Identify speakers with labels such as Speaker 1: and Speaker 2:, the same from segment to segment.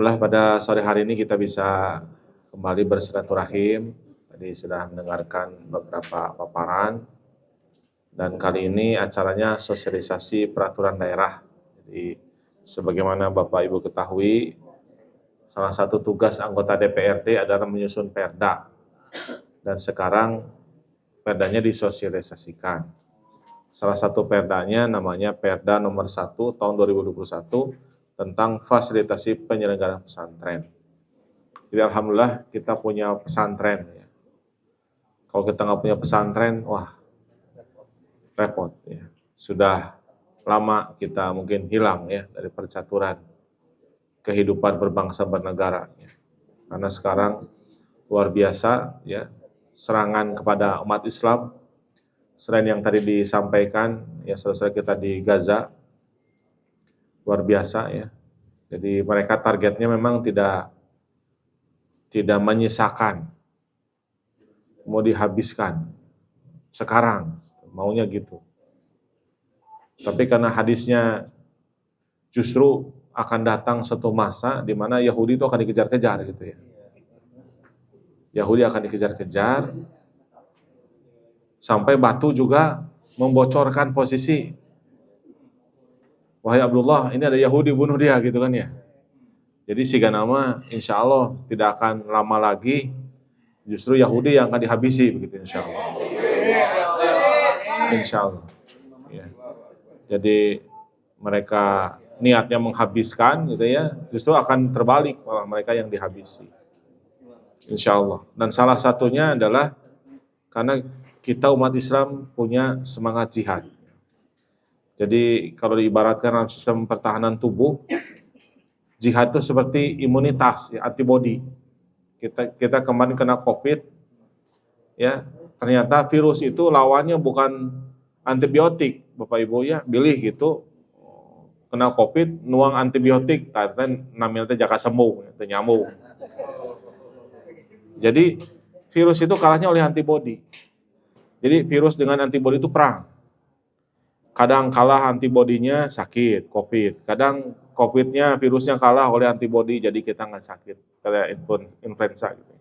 Speaker 1: Alhamdulillah pada sore hari ini kita bisa kembali bersilaturahim. Tadi sudah mendengarkan beberapa paparan dan kali ini acaranya sosialisasi peraturan daerah. Jadi sebagaimana Bapak Ibu ketahui, salah satu tugas anggota DPRD adalah menyusun perda dan sekarang perdanya disosialisasikan. Salah satu perdanya namanya Perda nomor 1 tahun 2021 tentang fasilitasi penyelenggaraan pesantren. Jadi alhamdulillah kita punya pesantren. Kalau kita nggak punya pesantren, wah repot. Ya. Sudah lama kita mungkin hilang ya dari percaturan kehidupan berbangsa bernegara. Ya. Karena sekarang luar biasa ya serangan kepada umat Islam. Selain yang tadi disampaikan ya saudara-saudara kita di Gaza, luar biasa ya. Jadi mereka targetnya memang tidak menyisakan, mau dihabiskan sekarang, maunya gitu. Tapi karena hadisnya justru akan datang satu masa di mana Yahudi itu akan dikejar-kejar gitu ya. Yahudi akan dikejar-kejar sampai batu juga membocorkan posisi. Wahai Abdullah, ini ada Yahudi, bunuh dia gitu kan ya. Jadi siga nama insya Allah tidak akan lama lagi justru Yahudi yang akan dihabisi begitu insya Allah. Insya Allah. Ya. Jadi mereka niatnya menghabiskan gitu ya, justru akan terbalik malah mereka yang dihabisi. Insya Allah. Dan salah satunya adalah karena kita umat Islam punya semangat jihad. Jadi kalau diibaratkan dalam sistem pertahanan tubuh, jihad itu seperti imunitas, ya, antibody. Kita kemarin kena COVID, ya ternyata virus itu lawannya bukan antibiotik, Bapak Ibu ya, pilih gitu, kena COVID, nuang antibiotik, tapi namanya jaka sembuh, itu nyamuk. Jadi virus itu kalahnya oleh antibody. Jadi virus dengan antibody itu perang. Kadang kalah antibodinya sakit, COVID. Kadang COVID-nya, virusnya kalah oleh antibody, jadi kita nggak sakit. Kayak influenza gitu.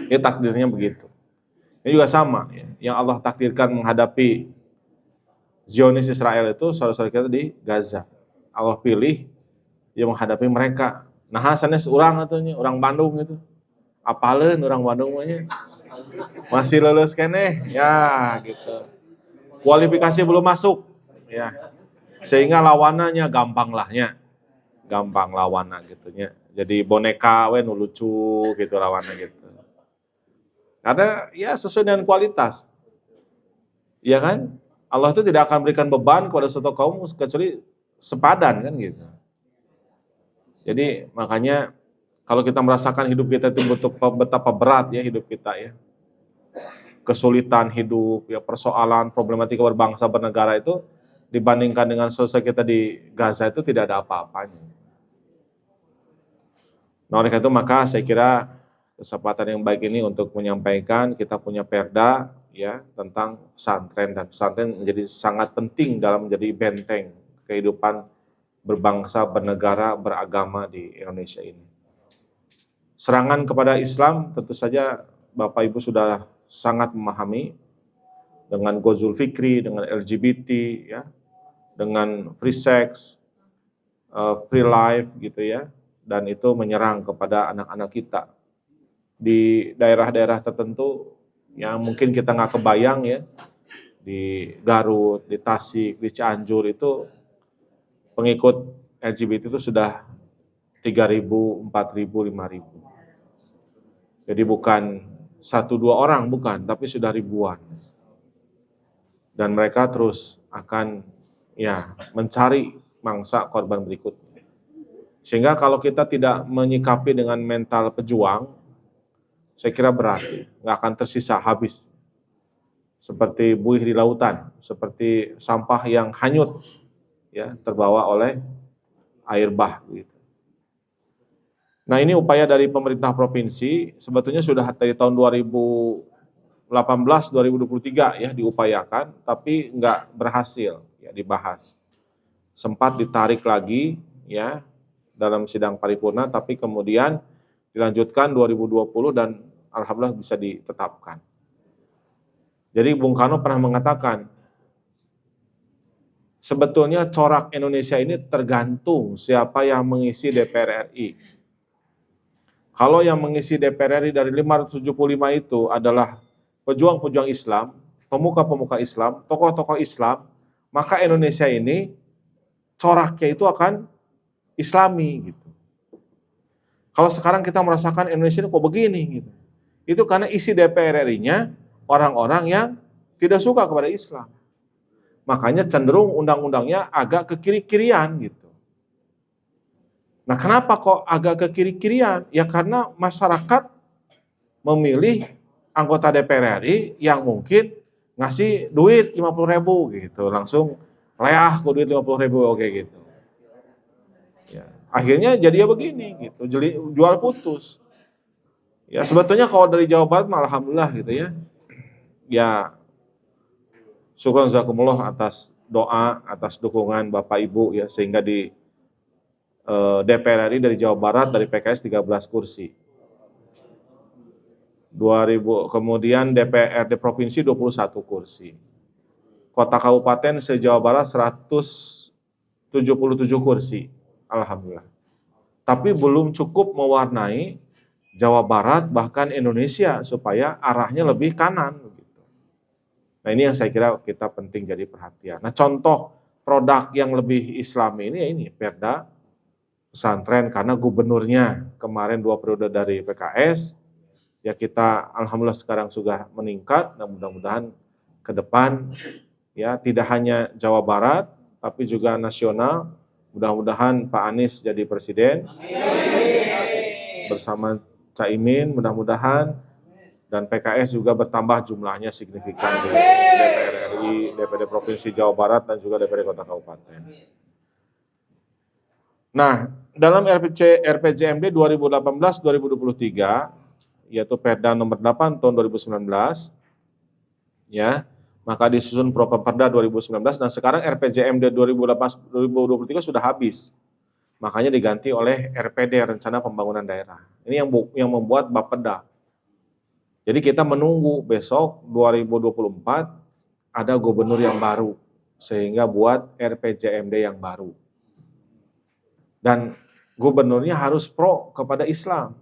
Speaker 1: Ini takdirnya begitu. Ini juga sama, ya. Yang Allah takdirkan menghadapi Zionis Israel itu, saudara-saudara kita di Gaza. Allah pilih yang menghadapi mereka. Nah hasannya seorang atunya, orang Bandung itu. Apalin orang Bandungnya. Masih lulus kene, ya gitu. Kualifikasi belum masuk, ya. Sehingga lawanannya gampang lahnya. Gampang lawannya gitunya. Jadi boneka we nu lucu gitu lawannya gitu. Karena ya sesuai dengan kualitas. Ya kan? Allah itu tidak akan berikan beban kepada suatu kaum kecuali sepadan kan gitu. Jadi makanya kalau kita merasakan hidup kita itu betapa berat ya hidup kita ya. Kesulitan hidup, ya persoalan, problematika berbangsa bernegara itu dibandingkan dengan sosial kita di Gaza itu tidak ada apa-apanya. Nah oleh karena itu maka saya kira kesempatan yang baik ini untuk menyampaikan kita punya perda ya tentang pesantren, dan pesantren menjadi sangat penting dalam menjadi benteng kehidupan berbangsa, bernegara, beragama di Indonesia ini. Serangan kepada Islam tentu saja Bapak Ibu sudah sangat memahami dengan Gozul Fikri, dengan LGBT, ya, dengan free sex, free life gitu ya, dan itu menyerang kepada anak-anak kita di daerah-daerah tertentu yang mungkin kita nggak kebayang ya, di Garut, di Tasik, di Cianjur itu pengikut LGBT itu sudah 3.000, 4.000, 5.000. Jadi bukan 1-2 orang, bukan, tapi sudah ribuan. Dan mereka terus akan ya mencari mangsa korban berikutnya. Sehingga kalau kita tidak menyikapi dengan mental pejuang, saya kira berat, nggak akan tersisa habis. Seperti buih di lautan, seperti sampah yang hanyut, ya terbawa oleh air bah. Gitu. Nah ini upaya dari pemerintah provinsi, sebetulnya sudah dari tahun 2018-2023 ya diupayakan, tapi nggak berhasil ya dibahas. Sempat ditarik lagi ya dalam sidang paripurna, tapi kemudian dilanjutkan 2020 dan alhamdulillah bisa ditetapkan. Jadi Bung Karno pernah mengatakan, sebetulnya corak Indonesia ini tergantung siapa yang mengisi DPR RI. Kalau yang mengisi DPR RI dari 575 itu adalah pejuang-pejuang Islam, pemuka-pemuka Islam, tokoh-tokoh Islam, maka Indonesia ini coraknya itu akan Islami gitu. Kalau sekarang kita merasakan Indonesia ini kok begini gitu. Itu karena isi DPR RI-nya orang-orang yang tidak suka kepada Islam. Makanya cenderung undang-undangnya agak ke kiri-kirian gitu. Nah, kenapa kok agak ke kiri-kirian? Ya karena masyarakat memilih anggota DPR RI yang mungkin ngasih duit 50.000 gitu, langsung leah ke duit 50.000 oke gitu. Ya, akhirnya jadi ya begini gitu, jual putus. Ya sebetulnya kalau dari Jawa Barat alhamdulillah gitu ya. Ya syukur jazakumullah atas doa, atas dukungan Bapak Ibu ya, sehingga di DPR RI dari Jawa Barat dari PKS 13 kursi. 2000, kemudian DPRD Provinsi 21 kursi. Kota Kabupaten se-Jawa Barat 177 kursi. Alhamdulillah. Tapi belum cukup mewarnai Jawa Barat bahkan Indonesia supaya arahnya lebih kanan. Nah ini yang saya kira kita penting jadi perhatian. Nah contoh produk yang lebih Islami ini Perda pesantren karena gubernurnya kemarin 2 periode dari PKS. Ya kita alhamdulillah sekarang sudah meningkat dan mudah-mudahan ke depan ya tidak hanya Jawa Barat tapi juga nasional. Mudah-mudahan Pak Anies jadi presiden. Amin. Bersama Caimin mudah-mudahan dan PKS juga bertambah jumlahnya signifikan di DPR RI, DPD Provinsi Jawa Barat dan juga DPD Kota Kabupaten. Nah, dalam RPJMD 2018-2023 yaitu Perda nomor 8 tahun 2019 ya, maka disusun Properda 2019 dan sekarang RPJMD 2018-2023 sudah habis. Makanya diganti oleh RPD Rencana Pembangunan Daerah. Ini yang membuat Bapeda. Jadi kita menunggu besok 2024 ada gubernur yang baru sehingga buat RPJMD yang baru. Dan gubernurnya harus pro kepada Islam.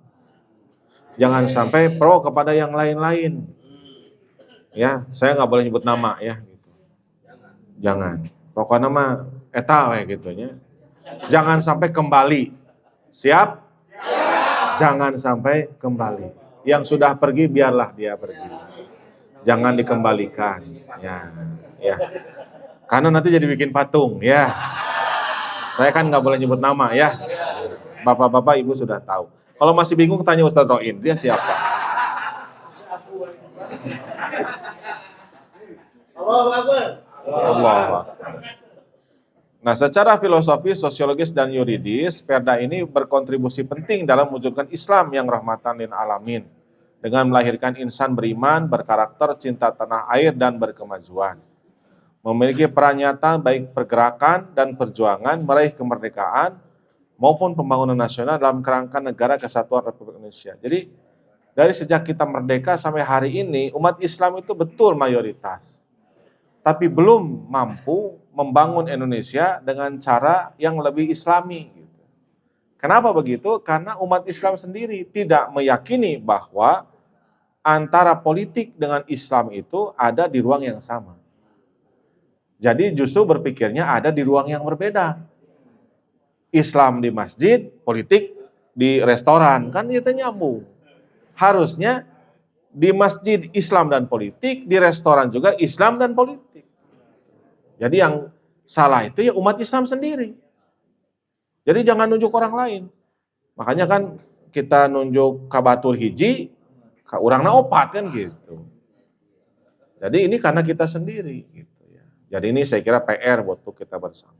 Speaker 1: Jangan sampai pro kepada yang lain-lain. Ya, saya nggak boleh nyebut nama ya. Gitu. Jangan. Pokoknya mah eta we gitunya. Jangan sampai kembali. Siap? Siap. Jangan sampai kembali. Yang sudah pergi biarlah dia pergi. Jangan dikembalikan. Ya. Karena nanti jadi bikin patung ya. Saya kan nggak boleh nyebut nama ya. Bapak-bapak, Ibu sudah tahu. Kalau masih bingung tanya Ustadz Roin, dia siapa? Allah. Nah, secara filosofis, sosiologis, dan yuridis, Perda ini berkontribusi penting dalam mewujudkan Islam yang rahmatan lil alamin dengan melahirkan insan beriman, berkarakter, cinta tanah air, dan berkemajuan. Memiliki peran nyata baik pergerakan dan perjuangan meraih kemerdekaan maupun pembangunan nasional dalam kerangka negara kesatuan Republik Indonesia. Jadi dari sejak kita merdeka sampai hari ini umat Islam itu betul mayoritas. Tapi belum mampu membangun Indonesia dengan cara yang lebih Islami. Kenapa begitu? Karena umat Islam sendiri tidak meyakini bahwa antara politik dengan Islam itu ada di ruang yang sama. Jadi justru berpikirnya ada di ruang yang berbeda. Islam di masjid, politik di restoran, kan itu nyambung. Harusnya di masjid Islam dan politik, di restoran juga Islam dan politik. Jadi yang salah itu ya umat Islam sendiri. Jadi jangan nunjuk orang lain. Makanya kan kita nunjuk kabatur hiji, ka urangna opat kan gitu. Jadi ini karena kita sendiri gitu ya. Jadi ini saya kira PR buat kita bersama.